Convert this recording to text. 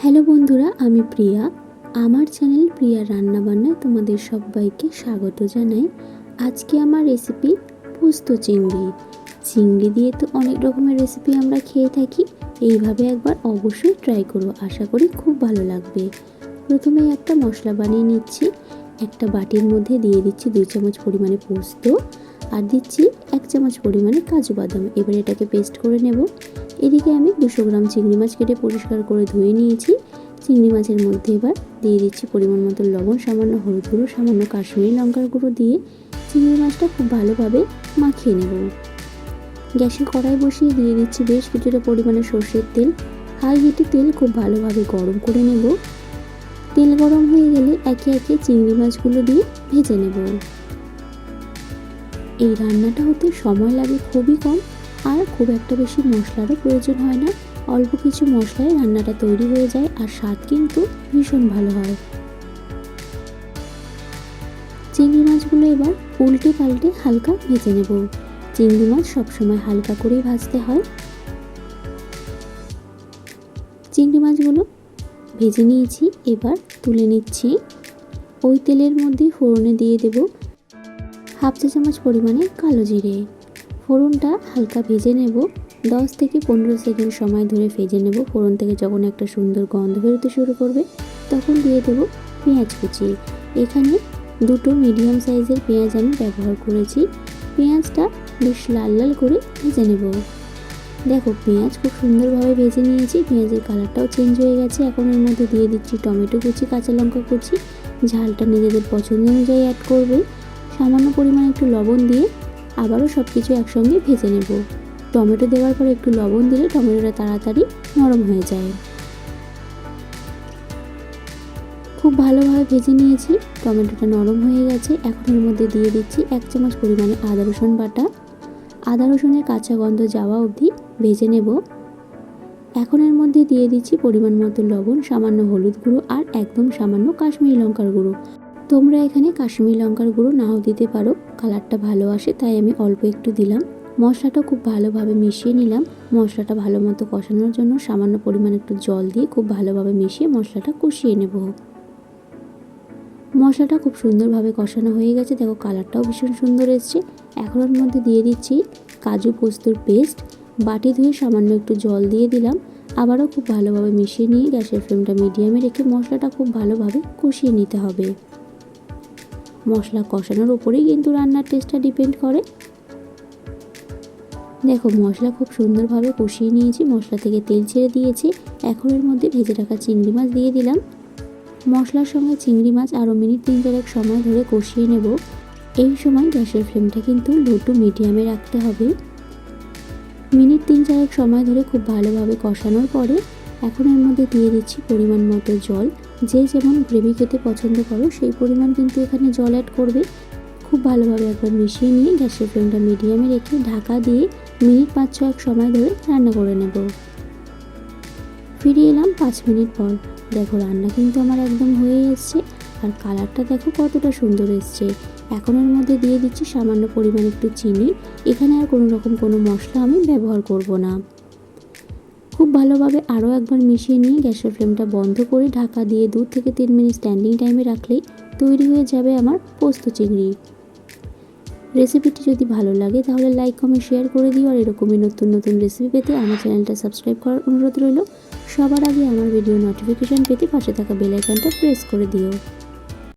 Hello বন্ধুরা, আমি প্রিয়া। আমার চ্যানেল প্রিয়া রান্নাবান্নায় তোমাদের সবাইকে স্বাগত জানাই। আজকে আমার রেসিপি পোস্ত চিংড়ি। চিংড়ি দিয়ে তো অনেক রকমের রেসিপি আমরা খেয়ে থাকি, এইভাবে একবার অবশ্যই ট্রাই করো, আশা করি খুব ভালো লাগবে। প্রথমে একটা মশলা বানিয়ে নিচ্ছি। একটা বাটির মধ্যে দিয়ে দিচ্ছি 2 চামচ পরিমাণে পোস্ত আর দিচ্ছি 1 চামচ পরিমাণে কাজু বাদাম। এবার এটাকে পেস্ট করে নেব। এদিকে আমি 200 গ্রাম চিংড়ি মাছ কেটে পরিষ্কার করে ধুয়ে নিয়েছি। চিংড়ি মাছের মধ্যে এবার দিয়ে দিচ্ছি পরিমাণ মতো লবণ, সামান্য হলুদ গুঁড়ো, সামান্য কাশ্মীরি লঙ্কার গুঁড়ো দিয়ে চিংড়ি মাছটা খুব ভালোভাবে মাখিয়ে নেব। গ্যাসে কড়াই বসিয়ে দিয়ে দিচ্ছি বেশ কিছুটা পরিমাণে সর্ষের তেল। হাই হিটে তেল খুব ভালোভাবে গরম করে নেব। তেল গরম হয়ে গেলে একে একে চিংড়ি মাছগুলো দিয়ে ভেজে নেব। এই রান্নাটা হতে সময় লাগে খুবই কম, আর খুব একটা বেশি মশলারও প্রয়োজন হয় না। অল্প কিছু মশলায় রান্নাটা তৈরি হয়ে যায় আর স্বাদ কিন্তু ভীষণ ভালো হয়। চিংড়ি মাছগুলো এবার উল্টে পাল্টে হালকা ভেজে নেব। চিংড়ি মাছ সবসময় হালকা করেই ভাজতে হয়। চিংড়ি মাছগুলো ভেজে নিয়েছি, এবার তুলে নিচ্ছি। ওই তেলের মধ্যে ফোড়নে দিয়ে দেব 1/2 চা চামচ পরিমাণে কালো জিরে। ফোড়নটা হালকা ভেজে নেব। 10 থেকে 15 সেকেন্ড সময় ধরে ভেজে নেব। ফোড়ন থেকে যখন একটা সুন্দর গন্ধ বেরোতে শুরু করবে তখন দিয়ে দেব পেঁয়াজ কুচি। এখানে 2টো মিডিয়াম সাইজের পেঁয়াজ আমি ব্যবহার করেছি। পেঁয়াজটা বেশ লাল লাল করে ভেজে নেব। দেখো, পেঁয়াজ খুব সুন্দরভাবে ভেজে নিয়েছি, পেঁয়াজের কালারটাও চেঞ্জ হয়ে গেছে। এখন এর মধ্যে দিয়ে দিচ্ছি টমেটো কুচি, কাঁচা লঙ্কা কুচি। ঝালটা নিজেদের পছন্দ অনুযায়ী অ্যাড করবে। সামান্য পরিমাণে একটু লবণ দিয়ে আবারও সব কিছু একসঙ্গে ভেজে নেব। টমেটো দেওয়ার পরে একটু লবণ দিলে টমেটোটা তাড়াতাড়ি নরম হয়ে যায়। খুব ভালোভাবে ভেজে নিয়েছি, টমেটোটা নরম হয়ে গেছে। এখন এর মধ্যে দিয়ে দিচ্ছি 1 চামচ পরিমাণে আদা রসুন বাটা। আদা রসুনের কাঁচা গন্ধ যাওয়া অবধি ভেজে নেব। এখন এর মধ্যে দিয়ে দিচ্ছি পরিমাণ মতো লবণ, সামান্য হলুদ গুঁড়ো আর একদম সামান্য কাশ্মীরি লঙ্কার গুঁড়ো। তোমরা এখানে কাশ্মীরি লঙ্কার গুঁড়ো নাও দিতে পারো, কালারটা ভালো আসে তাই আমি অল্প একটু দিলাম। মশলাটা খুব ভালোভাবে মিশিয়ে নিলাম। মশলাটা ভালো মতো কষানোর জন্য সামান্য পরিমাণে একটু জল দিয়ে খুব ভালোভাবে মিশিয়ে মশলাটা কষিয়ে নেব। মশলাটা খুব সুন্দরভাবে কষানো হয়ে গেছে, দেখো কালারটাও ভীষণ সুন্দর এসছে। এখন এর মধ্যে দিয়ে দিচ্ছি কাজু পোস্তর পেস্ট। বাটি ধুয়ে সামান্য একটু জল দিয়ে দিলাম। আবারও খুব ভালোভাবে মিশিয়ে নিয়ে গ্যাসের ফ্লেমটা মিডিয়ামে রেখে মশলাটা খুব ভালোভাবে কষিয়ে নিতে হবে। মশলা কষানোর উপরেই কিন্তু রান্নার টেস্টটা ডিপেন্ড করে। দেখো, মশলা খুব সুন্দরভাবে কষিয়ে নিয়েছি, মশলা থেকে তেল ছেড়ে দিয়েছে। এখন এর মধ্যে ভেজে রাখা চিংড়ি মাছ দিয়ে দিলাম। মশলার সঙ্গে চিংড়ি মাছ আরও মিনিট 3-4 সময় ধরে কষিয়ে নেব। এই সময় গ্যাসের ফ্লেমটা কিন্তু লো টু মিডিয়ামে রাখতে হবে। মিনিট 3-4 সময় ধরে খুব ভালোভাবে কষানোর পরে এখন এর মধ্যে দিয়ে দিচ্ছি পরিমাণ মতো জল। যে যেমন গ্রেভি খেতে পছন্দ করো সেই পরিমাণ কিন্তু এখানে জল অ্যাড করবে। খুব ভালোভাবে একবার মিশিয়ে নিয়ে গ্যাসের ফ্লেমটা মিডিয়ামে রেখে ঢাকা দিয়ে মিনিট 5-6 সময় ধরে রান্না করে নেব। ফিরে এলাম 5 মিনিট পর। দেখো, রান্না কিন্তু আমার একদম হয়ে এসছে আর কালারটা দেখো কতটা সুন্দর এসছে। এখন এর মধ্যে দিয়ে দিচ্ছি সামান্য পরিমাণ একটু চিনি। এখানে আর কোনো রকম কোনো মশলা আমি ব্যবহার করব না। খুব ভালোভাবে আরও একবার মিশিয়ে নিয়ে গ্যাসের ফ্লেমটা বন্ধ করে ঢাকা দিয়ে 2 থেকে 3 মিনিট স্ট্যান্ডিং টাইমে রাখলেই তৈরি হয়ে যাবে আমার পোস্ত চিংড়ি। রেসিপিটি যদি ভালো লাগে তাহলে লাইক, কমেন্ট, শেয়ার করে দিও। আর এরকমই নতুন নতুন রেসিপি পেতে আমার চ্যানেলটা সাবস্ক্রাইব করার অনুরোধ রইল। সবার আগে আমার ভিডিও নোটিফিকেশান পেতে পাশে থাকা বেল আইকনটা প্রেস করে দিও।